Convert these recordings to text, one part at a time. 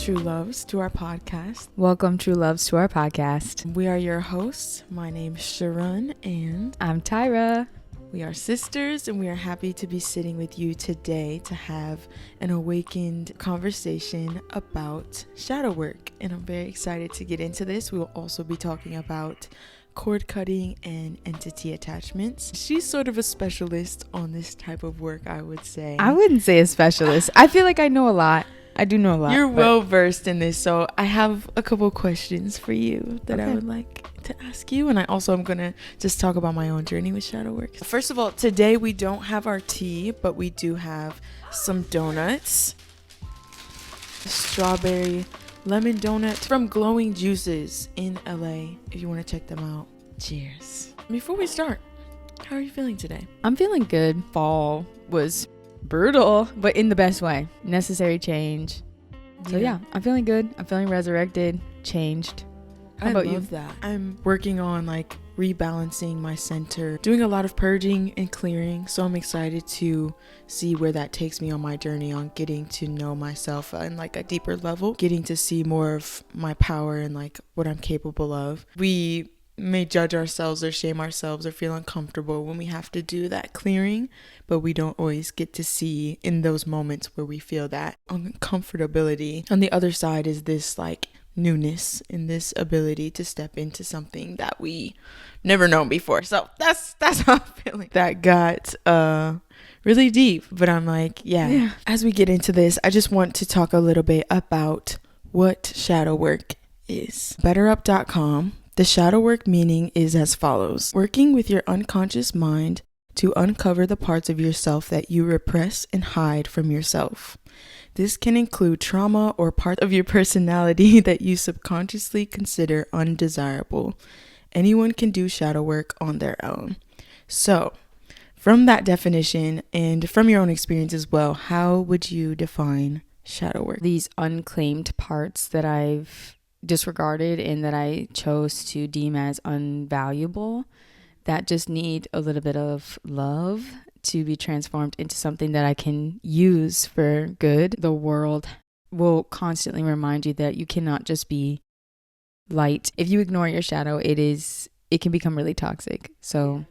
True Loves, to our podcast. Welcome, True Loves, to our podcast. We are your hosts. My name's Sharun, and I'm Tyra. We are sisters, and we are happy to be sitting with you today to have an awakened conversation about shadow work. And I'm very excited to get into this. We will also be talking about cord cutting and entity attachments. She's sort of a specialist on this type of work, I would say. I wouldn't say a specialist. I feel like I know a lot. I do know a lot. You're well versed in this, so I have a couple questions for you that I would like to ask you, and I also am gonna just talk about my own journey with shadow work. First of all, today we don't have our tea, but we do have some donuts. Strawberry lemon donuts from Glowing Juices in LA. If you want to check them out. Cheers. Before we start, how are you feeling today? I'm feeling good. Fall was brutal, but in the best way. Necessary change. So yeah, I'm feeling good. I'm feeling resurrected, changed. How about you? I love that. I'm working on rebalancing my center, doing a lot of purging and clearing. So I'm excited to see where that takes me on my journey on getting to know myself on a deeper level, getting to see more of my power and what I'm capable of. We may judge ourselves or shame ourselves or feel uncomfortable when we have to do that clearing, but we don't always get to see in those moments where we feel that uncomfortability. On the other side is this newness and this ability to step into something that we never known before. So that's how I'm feeling. That got really deep, but I'm yeah. As we get into this, I just want to talk a little bit about what shadow work is. BetterUp.com. The shadow work meaning is as follows: working with your unconscious mind to uncover the parts of yourself that you repress and hide from yourself. This can include trauma or parts of your personality that you subconsciously consider undesirable. Anyone can do shadow work on their own. So, from that definition and from your own experience as well, how would you define shadow work? These unclaimed parts that I've disregarded and that I chose to deem as unvaluable, that just need a little bit of love to be transformed into something that I can use for good. The world will constantly remind you that you cannot just be light. If you ignore your shadow, it can become really toxic. So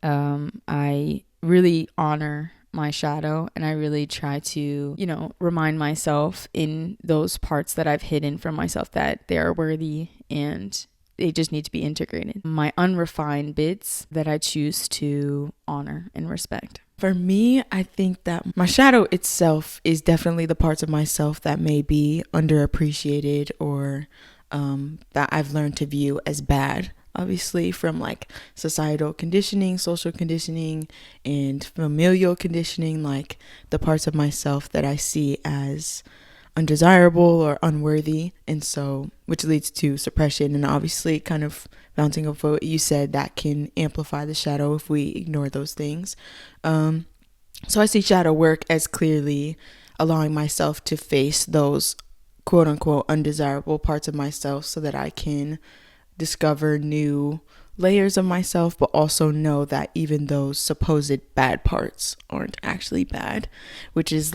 I really honor my shadow, and I really try to, remind myself in those parts that I've hidden from myself that they are worthy and they just need to be integrated. My unrefined bits that I choose to honor and respect. For me, I think that my shadow itself is definitely the parts of myself that may be underappreciated or that I've learned to view as bad. Obviously from societal conditioning, social conditioning, and familial conditioning, the parts of myself that I see as undesirable or unworthy, and so which leads to suppression, and obviously kind of bouncing off what you said, that can amplify the shadow if we ignore those things. So I see shadow work as clearly allowing myself to face those quote unquote undesirable parts of myself so that I can discover new layers of myself, but also know that even those supposed bad parts aren't actually bad, which is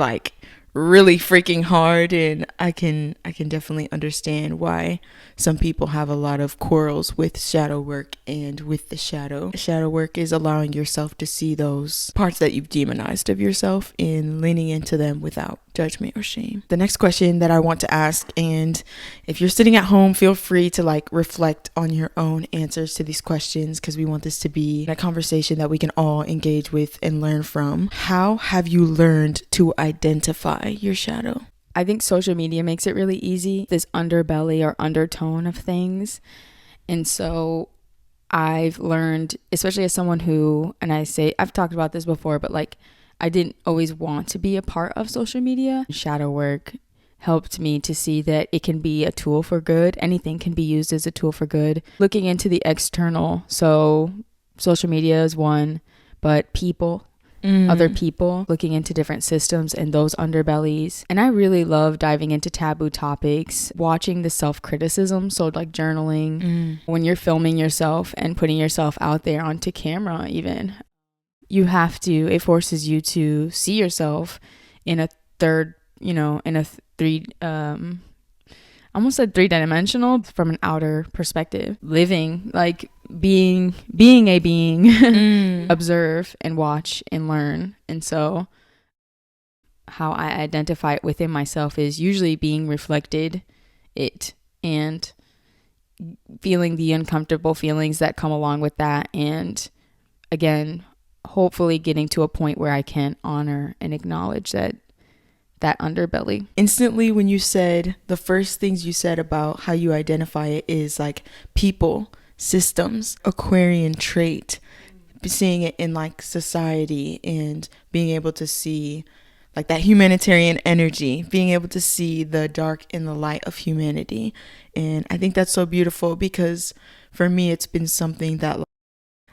really freaking hard. And I can definitely understand why some people have a lot of quarrels with shadow work and with the shadow. Shadow work is allowing yourself to see those parts that you've demonized of yourself and leaning into them without judgment or shame. The next question that I want to ask, and if you're sitting at home, feel free to reflect on your own answers to these questions, because we want this to be a conversation that we can all engage with and learn from. How have you learned to identify your shadow? I think social media makes it really easy, this underbelly or undertone of things. And so I've learned, especially as someone who, and I've talked about this before, but I didn't always want to be a part of social media. Shadow work helped me to see that it can be a tool for good. Anything can be used as a tool for good. Looking into the external, so social media is one, but people, other people, looking into different systems and those underbellies. And I really love diving into taboo topics, watching the self-criticism, so journaling, when you're filming yourself and putting yourself out there onto camera even. It forces you to see yourself in a third, in a almost said three-dimensional from an outer perspective. Living, like being a being, observe and watch and learn. And so how I identify it within myself is usually being reflected it and feeling the uncomfortable feelings that come along with that. And again, hopefully getting to a point where I can honor and acknowledge that underbelly. Instantly, when you said the first things you said about how you identify it is like people, systems, Aquarian trait, seeing it in like society and being able to see like that humanitarian energy, being able to see the dark and the light of humanity. And I think that's so beautiful because for me, it's been something that like,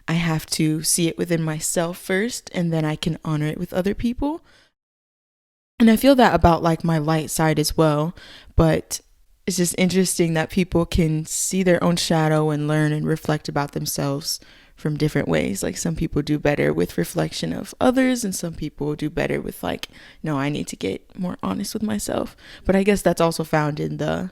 I have to see it within myself first, and then I can honor it with other people. And I feel that about like my light side as well. But it's just interesting that people can see their own shadow and learn and reflect about themselves from different ways. Like some people do better with reflection of others, and some people do better with like, no, I need to get more honest with myself. But I guess that's also found in the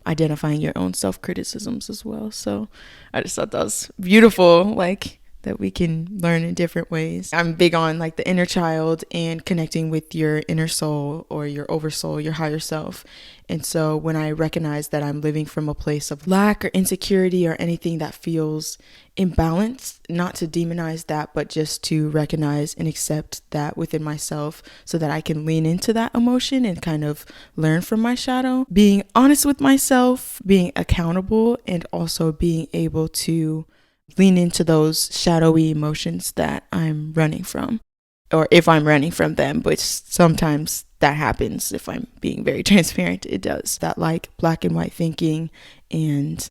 identifying your own self-criticisms as well. So I just thought that was beautiful, like that we can learn in different ways. I'm big on like the inner child and connecting with your inner soul or your oversoul, your higher self. And so when I recognize that I'm living from a place of lack or insecurity or anything that feels imbalanced, not to demonize that, but just to recognize and accept that within myself so that I can lean into that emotion and kind of learn from my shadow. Being honest with myself, being accountable, and also being able to lean into those shadowy emotions that I'm running from, or if I'm running from them, which sometimes that happens. If I'm being very transparent, it does. That like black and white thinking, and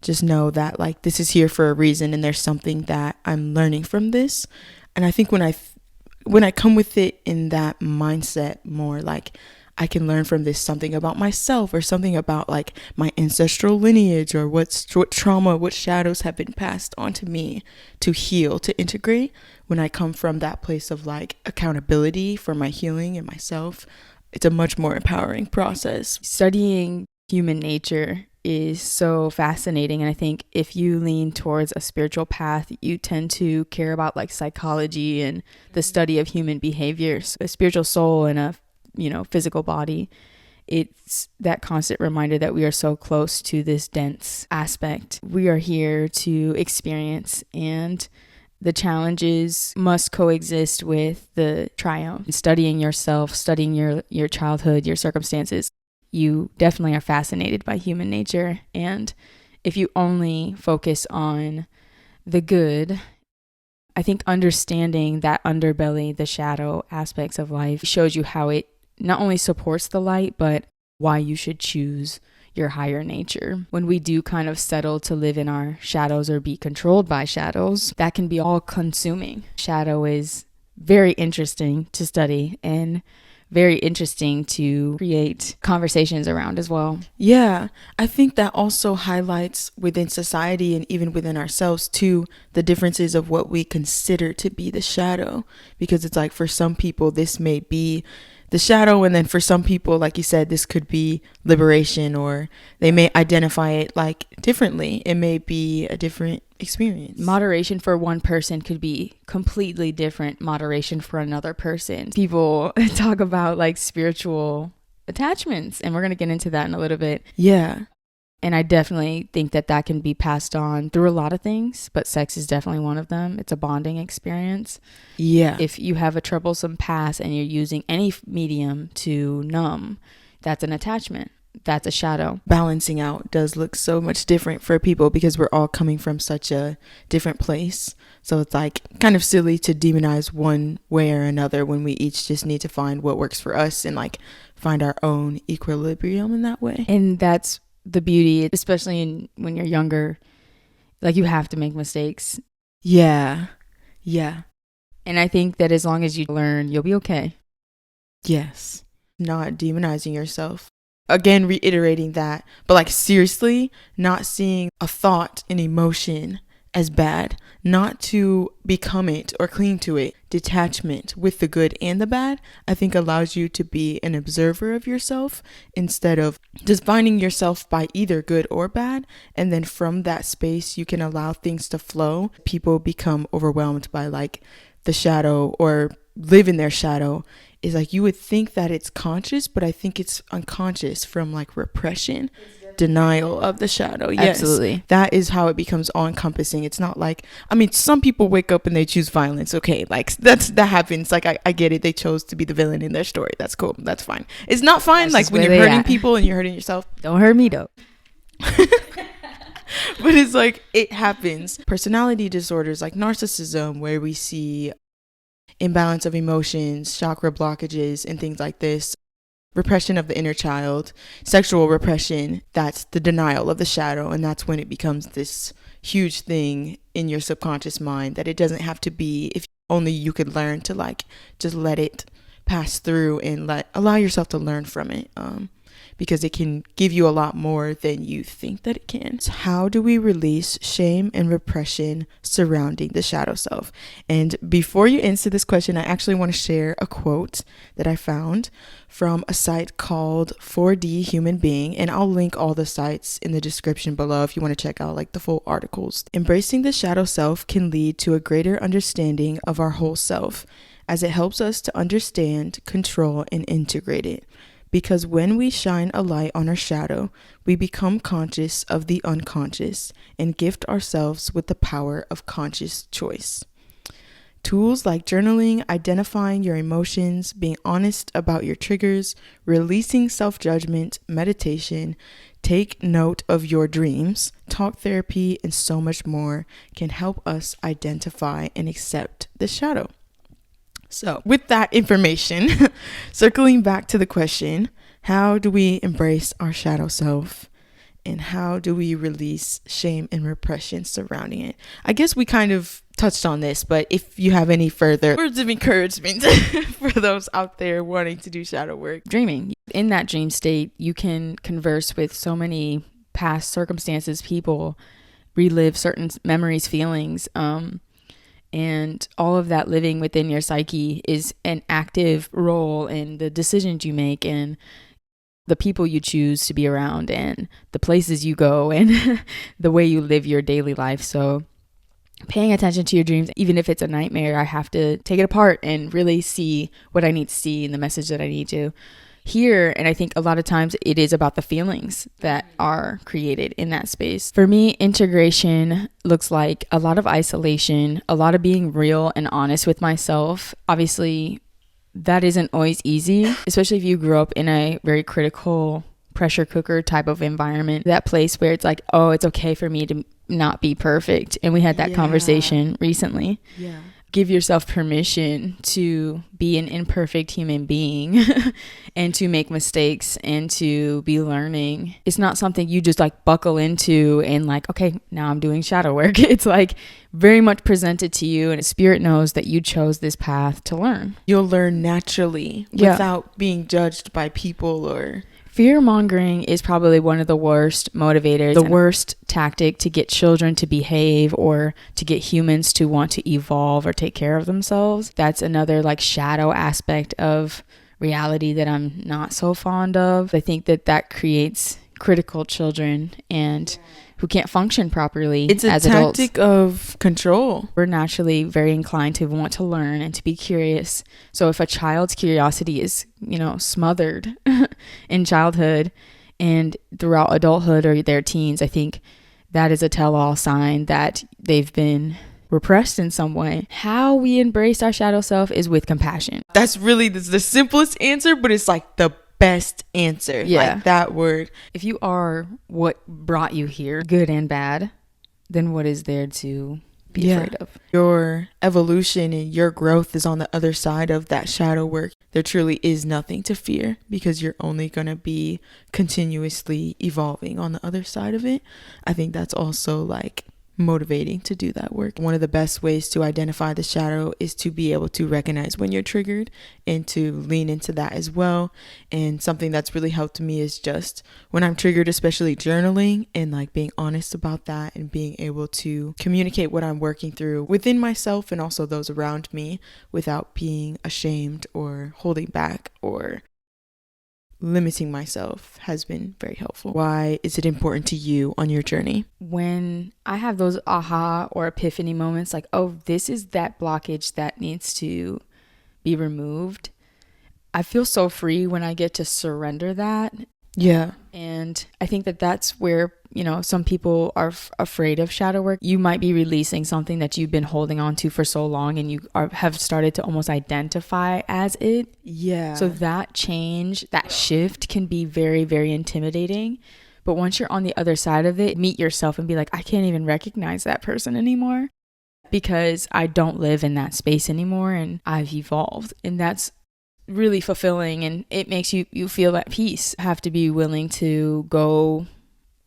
just know that like this is here for a reason and there's something that I'm learning from this. And I think when I come with it in that mindset more, like I can learn from this something about myself or something about like my ancestral lineage or what trauma, what shadows have been passed on to me to heal, to integrate. When I come from that place of like accountability for my healing and myself, it's a much more empowering process. Studying human nature is so fascinating. And I think if you lean towards a spiritual path, you tend to care about like psychology and the study of human behavior. So a spiritual soul and a physical body, it's that constant reminder that we are so close to this dense aspect. We are here to experience, and the challenges must coexist with the triumph. Studying yourself, studying your childhood, your circumstances, you definitely are fascinated by human nature. And if you only focus on the good, I think understanding that underbelly, the shadow aspects of life, shows you how it not only supports the light, but why you should choose your higher nature. When we do kind of settle to live in our shadows or be controlled by shadows, that can be all consuming. Shadow is very interesting to study and very interesting to create conversations around as well. Yeah, I think that also highlights within society and even within ourselves too, the differences of what we consider to be the shadow. Because it's like for some people, this may be the shadow, and then for some people, like you said, this could be liberation, or they may identify it like differently. It may be a different experience. Moderation for one person could be completely different moderation for another person. People talk about like spiritual attachments, and we're going to get into that in a little bit. Yeah. And I definitely think that can be passed on through a lot of things, but sex is definitely one of them. It's a bonding experience. Yeah. If you have a troublesome past and you're using any medium to numb, that's an attachment. That's a shadow. Balancing out does look so much different for people because we're all coming from such a different place. So it's like kind of silly to demonize one way or another when we each just need to find what works for us and like find our own equilibrium in that way. And that's the beauty, especially when you're younger, like you have to make mistakes. Yeah. And I think that as long as you learn, you'll be okay. Yes. Not demonizing yourself. Again, reiterating that, but like seriously, not seeing a thought, an emotion as bad, not to become it or cling to it. Detachment with the good and the bad, I think, allows you to be an observer of yourself instead of defining yourself by either good or bad. And then from that space, you can allow things to flow. People become overwhelmed by like the shadow or live in their shadow. Is like you would think that it's conscious, but I think it's unconscious from like repression, denial of the shadow. Yes, Absolutely. that is how it becomes all encompassing. It's not like, I mean, some people wake up and they choose violence. Okay, like that happens. Like I get it. They chose to be the villain in their story. That's cool. That's fine. It's not fine. That's Like just when where you're they hurting at. people and you're hurting yourself. Don't hurt me though. But it's like it happens. Personality disorders like narcissism, where we see imbalance of emotions, chakra blockages, and things like this. Repression of the inner child, sexual repression, that's the denial of the shadow. And that's when it becomes this huge thing in your subconscious mind that it doesn't have to be, if only you could learn to like just let it pass through and allow yourself to learn from it. Because it can give you a lot more than you think that it can. So how do we release shame and repression surrounding the shadow self? And before you answer this question, I actually want to share a quote that I found from a site called 4D Human Being, and I'll link all the sites in the description below if you want to check out like the full articles. Embracing the shadow self can lead to a greater understanding of our whole self, as it helps us to understand, control, and integrate it. Because when we shine a light on our shadow, we become conscious of the unconscious and gift ourselves with the power of conscious choice. Tools like journaling, identifying your emotions, being honest about your triggers, releasing self-judgment, meditation, take note of your dreams, talk therapy, and so much more can help us identify and accept the shadow. So with that information, circling back to the question, how do we embrace our shadow self and how do we release shame and repression surrounding it? I guess we kind of touched on this, but if you have any further words of encouragement for those out there wanting to do shadow work. Dreaming. In that dream state, you can converse with so many past circumstances, people, relive certain memories, feelings, and all of that living within your psyche is an active role in the decisions you make and the people you choose to be around and the places you go and the way you live your daily life. So paying attention to your dreams, even if it's a nightmare, I have to take it apart and really see what I need to see and the message that I need to hear. And I think a lot of times it is about the feelings that are created in that space. For me, integration looks like a lot of isolation, a lot of being real and honest with myself. Obviously, that isn't always easy, especially if you grew up in a very critical pressure cooker type of environment. That place where it's like, oh, it's okay for me to not be perfect. And we had that conversation recently. Yeah. Give yourself permission to be an imperfect human being and to make mistakes and to be learning. It's not something you just like buckle into and like, okay, now I'm doing shadow work. It's like very much presented to you and spirit knows that you chose this path to learn. You'll learn naturally without being judged by people or... Fear mongering is probably one of the worst motivators, the worst tactic to get children to behave or to get humans to want to evolve or take care of themselves. That's another like shadow aspect of reality that I'm not so fond of. I think that creates critical children and who can't function properly as adults. It's a tactic of control. We're naturally very inclined to want to learn and to be curious. So if a child's curiosity is, smothered in childhood and throughout adulthood or their teens, I think that is a tell-all sign that they've been repressed in some way. How we embrace our shadow self is with compassion. That's really the simplest answer, but it's like the best answer. Like that word. If you are what brought you here, good and bad, then what is there to be afraid of? Your evolution and your growth is on the other side of that shadow work. There truly is nothing to fear because you're only going to be continuously evolving on the other side of it. I think that's also like motivating to do that work. One of the best ways to identify the shadow is to be able to recognize when you're triggered and to lean into that as well. And something that's really helped me is just when I'm triggered, especially journaling and like being honest about that and being able to communicate what I'm working through within myself and also those around me without being ashamed or holding back or limiting myself has been very helpful. Why is it important to you on your journey? When I have those aha or epiphany moments, like, oh, this is that blockage that needs to be removed, I feel so free when I get to surrender that. Yeah. And I think that that's where, some people are afraid of shadow work. You might be releasing something that you've been holding on to for so long and you have started to almost identify as it. Yeah. So that change, that shift can be very, very intimidating. But once you're on the other side of it, meet yourself and be like, I can't even recognize that person anymore because I don't live in that space anymore and I've evolved. And that's really fulfilling, and it makes you feel at peace. Have to be willing to go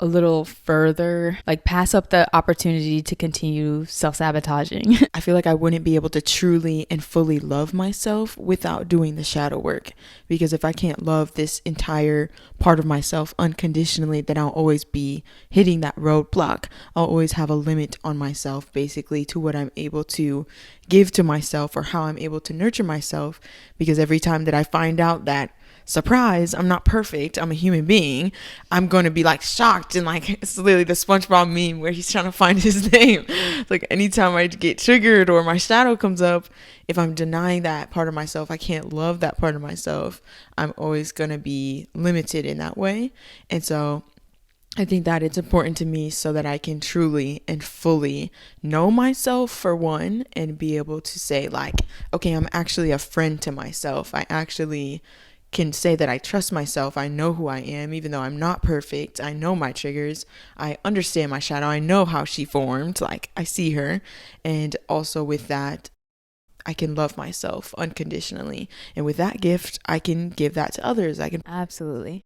a little further, like pass up the opportunity to continue self-sabotaging. I feel like I wouldn't be able to truly and fully love myself without doing the shadow work, because if I can't love this entire part of myself unconditionally, then I'll always be hitting that roadblock. I'll always have a limit on myself, basically, to what I'm able to give to myself or how I'm able to nurture myself, because every time that I find out that, surprise, I'm not perfect, I'm a human being, I'm going to be like shocked, and like it's literally the SpongeBob meme where he's trying to find his name. Like anytime I get triggered or my shadow comes up, if I'm denying that part of myself, I can't love that part of myself, I'm always going to be limited in that way. And so I think that it's important to me so that I can truly and fully know myself, for one, and be able to say like, okay, I'm actually a friend to myself. I actually can say that I trust myself. I know who I am, even though I'm not perfect. I know my triggers. I understand my shadow. I know how she formed. Like, I see her. And also with that, I can love myself unconditionally. And with that gift, I can give that to others. I can Absolutely.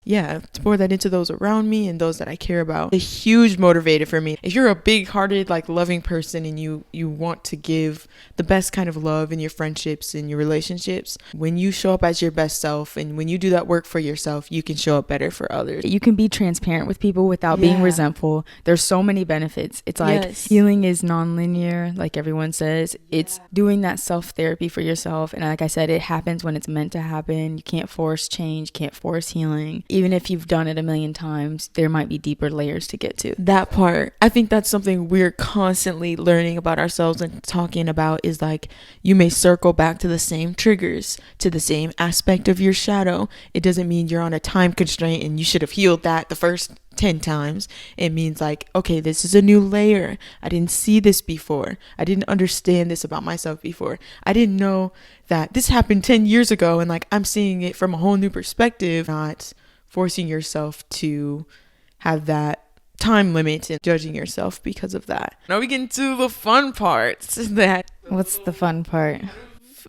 to pour that into those around me and those that I care about. A huge motivator for me. If you're a big-hearted, like loving person and you want to give the best kind of love in your friendships and your relationships, when you show up as your best self and when you do that work for yourself, you can show up better for others. You can be transparent with people without being resentful. There's so many benefits. It's like healing is non-linear, like everyone says. It's doing that self-therapy for yourself. And like I said, it happens when it's meant to happen. You can't force change, can't force healing. Even if you've done it a million times, there might be deeper layers to get to. That part, I think that's something we're constantly learning about ourselves and talking about, is like, you may circle back to the same triggers, to the same aspect of your shadow. It doesn't mean you're on a time constraint and you should have healed that the first 10 times. It means like, okay, this is a new layer. I didn't see this before. I didn't understand this about myself before. I didn't know that this happened 10 years ago, and like I'm seeing it from a whole new perspective. Not forcing yourself to have that time limit and judging yourself because of that. Now we get into the fun parts. What's the fun part?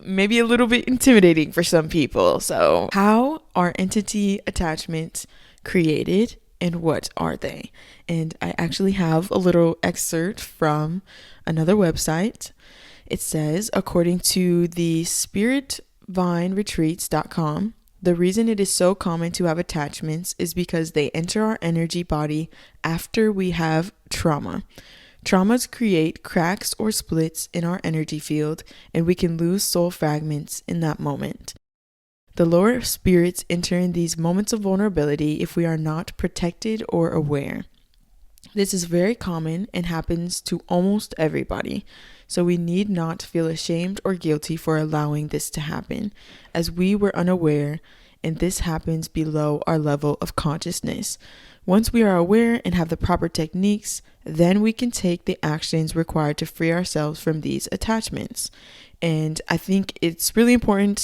Maybe a little bit intimidating for some people. So, how are entity attachments created and what are they? And I actually have a little excerpt from another website. It says, according to the spiritvineretreats.com, the reason it is so common to have attachments is because they enter our energy body after we have trauma. Traumas create cracks or splits in our energy field, and we can lose soul fragments in that moment. The lower spirits enter in these moments of vulnerability if we are not protected or aware. This is very common and happens to almost everybody, so we need not feel ashamed or guilty for allowing this to happen, as we were unaware, and this happens below our level of consciousness. Once we are aware and have the proper techniques, then we can take the actions required to free ourselves from these attachments. And I think it's really important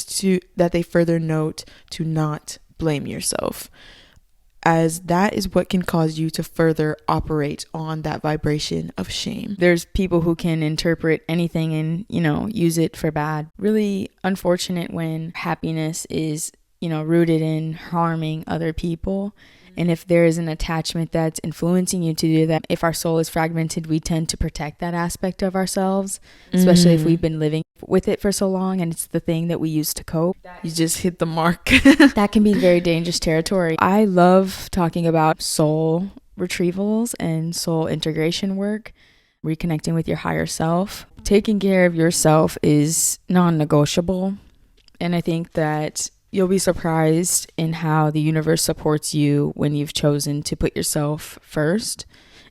that they further note to not blame yourself, as that is what can cause you to further operate on that vibration of shame. There's people who can interpret anything and, use it for bad. Really unfortunate when happiness is, rooted in harming other people. And if there is an attachment that's influencing you to do that, if our soul is fragmented, we tend to protect that aspect of ourselves, especially if we've been living with it for so long and it's the thing that we use to cope. You just hit the mark. That can be very dangerous territory. I love talking about soul retrievals and soul integration work, reconnecting with your higher self. Taking care of yourself is non-negotiable. And I think that you'll be surprised in how the universe supports you when you've chosen to put yourself first,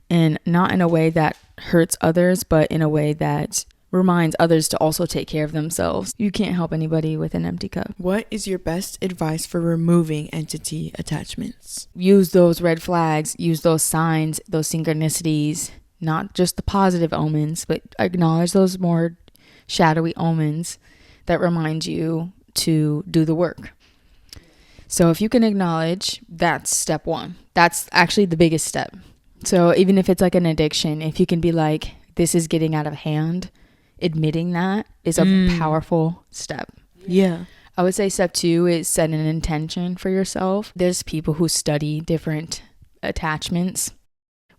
and not in a way that hurts others, but in a way that reminds others to also take care of themselves. You can't help anybody with an empty cup. What is your best advice for removing entity attachments? Use those red flags, use those signs, those synchronicities, not just the positive omens, but acknowledge those more shadowy omens that remind you to do the work. So if you can acknowledge, that's step one. That's actually the biggest step. So even if it's like an addiction, if you can be like, this is getting out of hand, admitting that is a powerful step. Yeah. I would say step two is set an intention for yourself. There's people who study different attachments,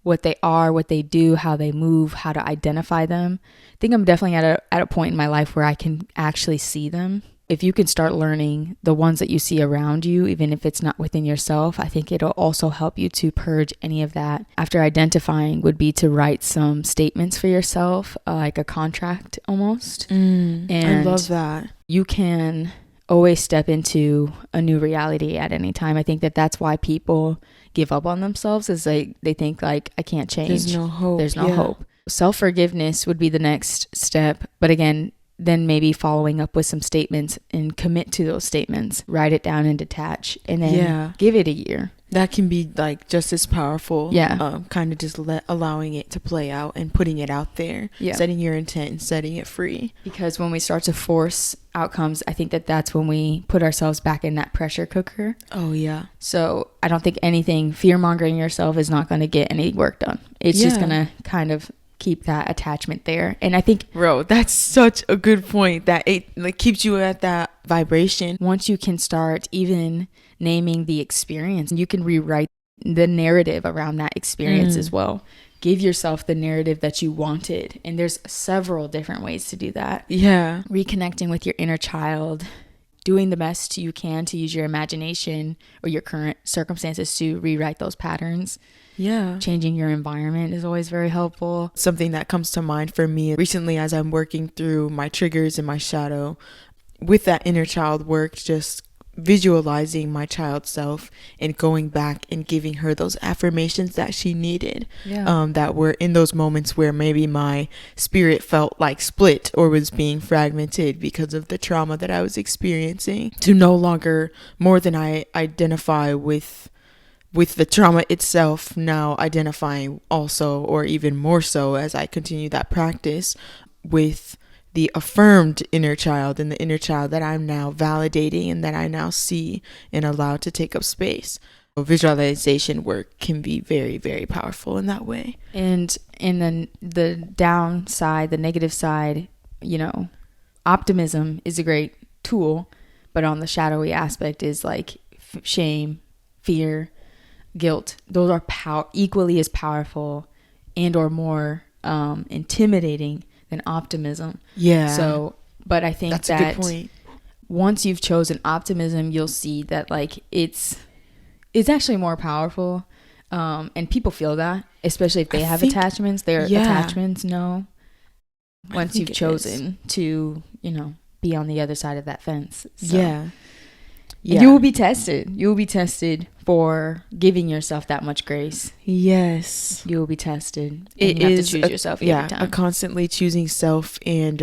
what they are, what they do, how they move, how to identify them. I think I'm definitely at a point in my life where I can actually see them. If you can start learning the ones that you see around you, even if it's not within yourself, I think it'll also help you to purge any of that. After identifying would be to write some statements for yourself, like a contract almost. And I love that. You can always step into a new reality at any time. I think that that's why people give up on themselves, is they think like, I can't change. There's no hope. There's no hope. Self-forgiveness would be the next step. But again, then maybe following up with some statements and commit to those statements, write it down and detach, and then give it a year. That can be like just as powerful. Yeah. Kind of just allowing it to play out and putting it out there, setting your intent and setting it free. Because when we start to force outcomes, I think that that's when we put ourselves back in that pressure cooker. Oh, yeah. So I don't think anything, fear-mongering yourself is not going to get any work done. It's just going to kind of keep that attachment there. And I think, bro, that's such a good point, that it like keeps you at that vibration. Once you can start even naming the experience, you can rewrite the narrative around that experience as well. Give yourself the narrative that you wanted, and there's several different ways to do that. Reconnecting with your inner child, doing the best you can to use your imagination or your current circumstances to rewrite those patterns. Changing your environment is always very helpful. Something that comes to mind for me recently, as I'm working through my triggers and my shadow with that inner child work, just visualizing my child self and going back and giving her those affirmations that she needed, that were in those moments where maybe my spirit felt like split or was being fragmented because of the trauma that I was experiencing, to no longer, more than I identify with the trauma itself, now identifying also, or even more so as I continue that practice, with the affirmed inner child and the inner child that I'm now validating and that I now see and allow to take up space. So visualization work can be very, very powerful in that way. And then the downside, the negative side, optimism is a great tool, but on the shadowy aspect is like shame, fear, guilt. Those are equally as powerful and or more intimidating than optimism. So, but I think that's a good point. Once you've chosen optimism, you'll see that like it's actually more powerful, and people feel that, especially if they have attachments. Their attachments know once you've chosen to be on the other side of that fence. So. You will be tested. You will be tested for giving yourself that much grace. Yes. You will be tested. It you is have to choose yourself every time. A constantly choosing self and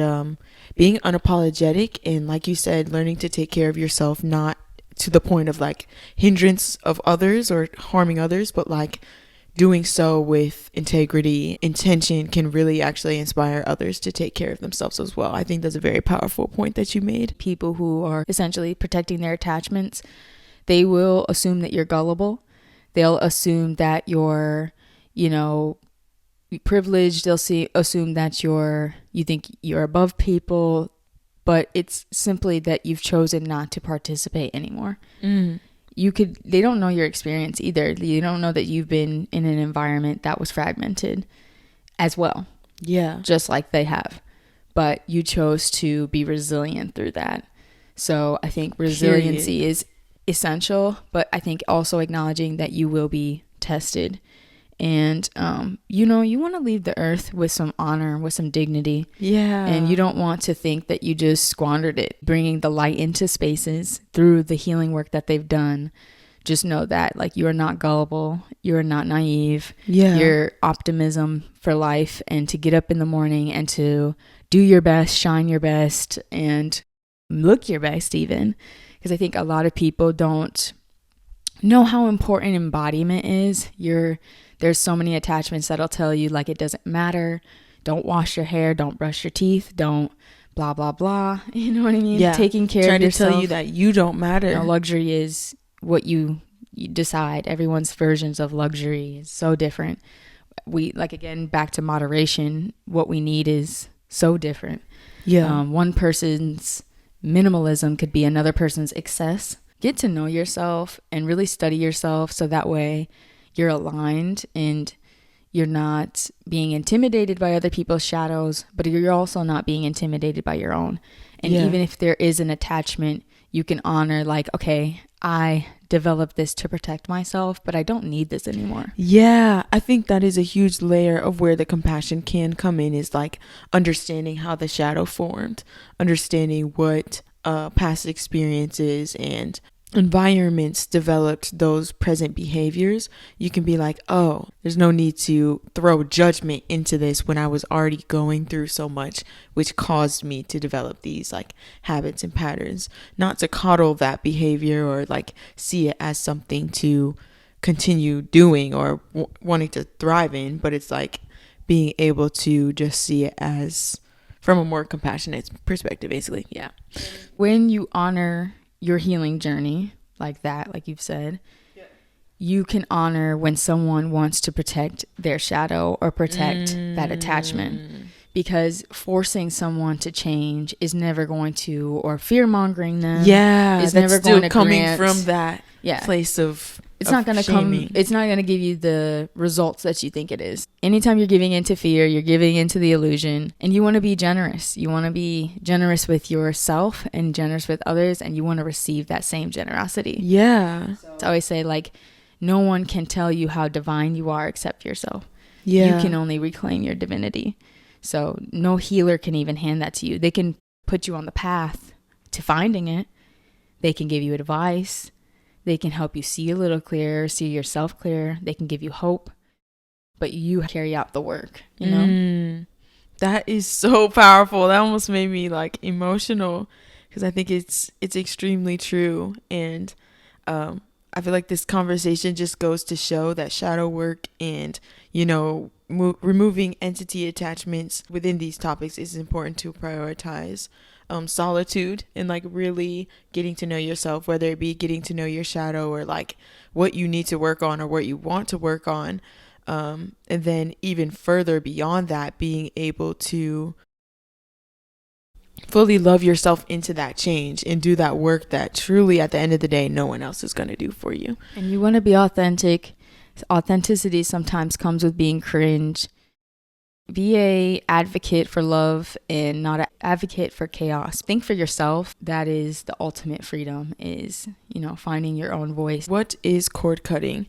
being unapologetic, and like you said, learning to take care of yourself, not to the point of like hindrance of others or harming others, but like doing so with integrity, intention can really actually inspire others to take care of themselves as well. I think that's a very powerful point that you made. People who are essentially protecting their attachments, they will assume that you're gullible. They'll assume that you're, privileged. They'll assume that you think you're above people, but it's simply that you've chosen not to participate anymore. they don't know your experience either. You don't know that you've been in an environment that was fragmented as well. Yeah. Just like they have. But you chose to be resilient through that. So I think resiliency is essential, but I think also acknowledging that you will be tested. And, you want to leave the earth with some honor, with some dignity. Yeah. And you don't want to think that you just squandered it. Bringing the light into spaces through the healing work that they've done. Just know that, like, you are not gullible. You are not naive. Yeah. Your optimism for life, and to get up in the morning and to do your best, shine your best, and look your best even. Because I think a lot of people don't know how important embodiment is. There's so many attachments that'll tell you, like, it doesn't matter. Don't wash your hair. Don't brush your teeth. Don't blah, blah, blah. You know what I mean? Yeah. Taking care of yourself. Trying to tell you that you don't matter. Luxury is what you decide. Everyone's versions of luxury is so different. Again, back to moderation, what we need is so different. Yeah. One person's minimalism could be another person's excess. Get to know yourself and really study yourself, so that way you're aligned and you're not being intimidated by other people's shadows, but you're also not being intimidated by your own. And even if there is an attachment, you can honor, like, okay, I developed this to protect myself, but I don't need this anymore. Yeah, I think that is a huge layer of where the compassion can come in, is like understanding how the shadow formed, understanding what past experiences and environments developed those present behaviors. You can be like, oh, there's no need to throw judgment into this when I was already going through so much, which caused me to develop these like habits and patterns. Not to coddle that behavior or like see it as something to continue doing or wanting to thrive in, but it's like being able to just see it as from a more compassionate perspective, basically. Yeah. When you honor your healing journey like that, like you've said, you can honor when someone wants to protect their shadow or protect that attachment, because forcing someone to change is never going to, or fear mongering them is never going to coming from that place of it's not going to come, it's not going to give you the results that you think it is. Anytime you're giving into fear, you're giving into the illusion, and you want to be generous. You want to be generous with yourself and generous with others, and you want to receive that same generosity. Yeah. So I always say, like, no one can tell you how divine you are except yourself. Yeah. You can only reclaim your divinity. So no healer can even hand that to you. They can put you on the path to finding it. They can give you advice. They can help you see a little clearer, see yourself clearer. They can give you hope, but you carry out the work, you know? That is so powerful. That almost made me like emotional, because I think it's extremely true. And I feel like this conversation just goes to show that shadow work and, removing entity attachments within these topics is important to prioritize. Solitude and like really getting to know yourself, whether it be getting to know your shadow or like what you need to work on or what you want to work on. And then even further beyond that, being able to fully love yourself into that change and do that work that truly at the end of the day, no one else is going to do for you. And you want to be authentic. Authenticity sometimes comes with being cringe. Be a advocate for love and not an advocate for chaos. Think for yourself. That is the ultimate freedom, is, finding your own voice. What is cord cutting?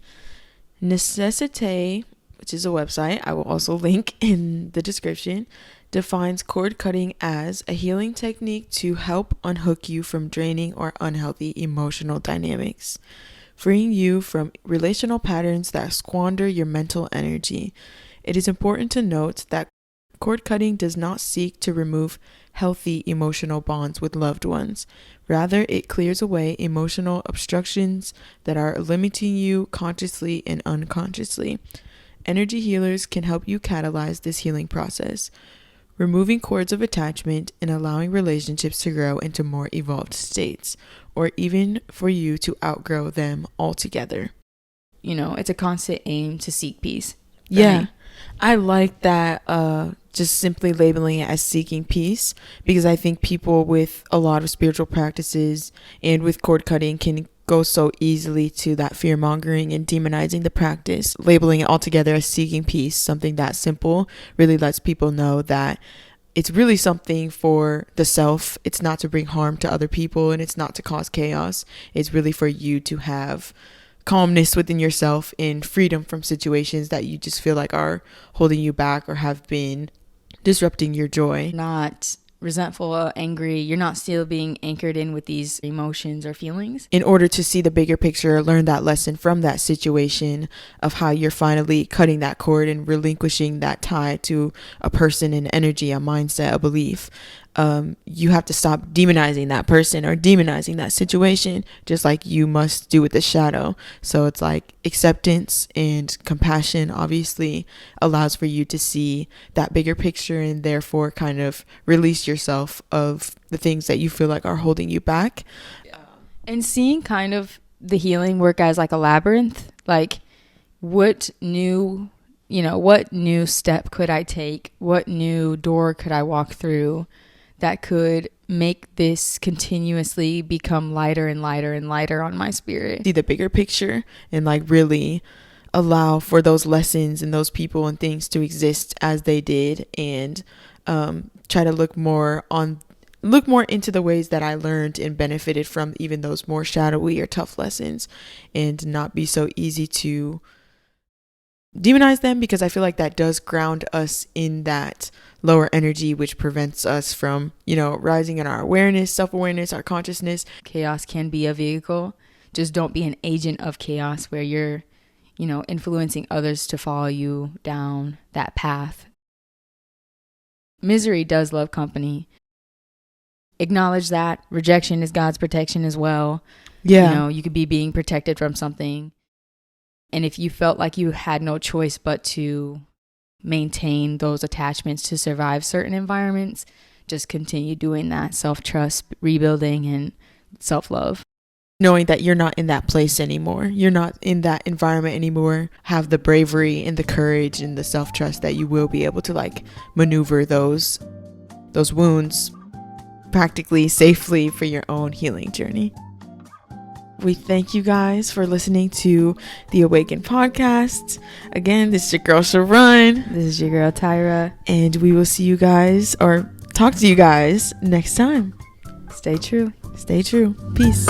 Necessite, which is a website I will also link in the description, defines cord cutting as a healing technique to help unhook you from draining or unhealthy emotional dynamics, freeing you from relational patterns that squander your mental energy. It is important to note that cord cutting does not seek to remove healthy emotional bonds with loved ones. Rather, it clears away emotional obstructions that are limiting you consciously and unconsciously. Energy healers can help you catalyze this healing process, removing cords of attachment and allowing relationships to grow into more evolved states, or even for you to outgrow them altogether. It's a constant aim to seek peace. Yeah. I like that, just simply labeling it as seeking peace, because I think people with a lot of spiritual practices and with cord cutting can go so easily to that fear mongering and demonizing the practice, labeling it altogether as seeking peace. Something that simple really lets people know that it's really something for the self. It's not to bring harm to other people, and it's not to cause chaos. It's really for you to have calmness within yourself and freedom from situations that you just feel like are holding you back or have been disrupting your joy. Not resentful or angry. You're not still being anchored in with these emotions or feelings. In order to see the bigger picture, learn that lesson from that situation of how you're finally cutting that cord and relinquishing that tie to a person, an energy, a mindset, a belief. You have to stop demonizing that person or demonizing that situation, just like you must do with the shadow. So it's like acceptance and compassion obviously allows for you to see that bigger picture and therefore kind of release yourself of the things that you feel like are holding you back. And seeing kind of the healing work as like a labyrinth, like what new step could I take? What new door could I walk through that could make this continuously become lighter and lighter and lighter on my spirit? See the bigger picture and like really allow for those lessons and those people and things to exist as they did, and try to look more into the ways that I learned and benefited from even those more shadowy or tough lessons, and not be so easy to demonize them, because I feel like that does ground us in that lower energy, which prevents us from, rising in our awareness, self-awareness, our consciousness. Chaos can be a vehicle. Just don't be an agent of chaos where you're, influencing others to follow you down that path. Misery does love company. Acknowledge that rejection is God's protection as well. Yeah. You could be being protected from something. And if you felt like you had no choice but to maintain those attachments to survive certain environments, just continue doing that. Self-trust, rebuilding, and self-love. Knowing that you're not in that place anymore. You're not in that environment anymore. Have the bravery and the courage and the self-trust that you will be able to maneuver those wounds practically safely for your own healing journey. We thank you guys for listening to the Awaken podcast. Again, this is your girl Sharun. This is your girl Tyra. And we will see you guys or talk to you guys next time. Stay true. Stay true. Peace.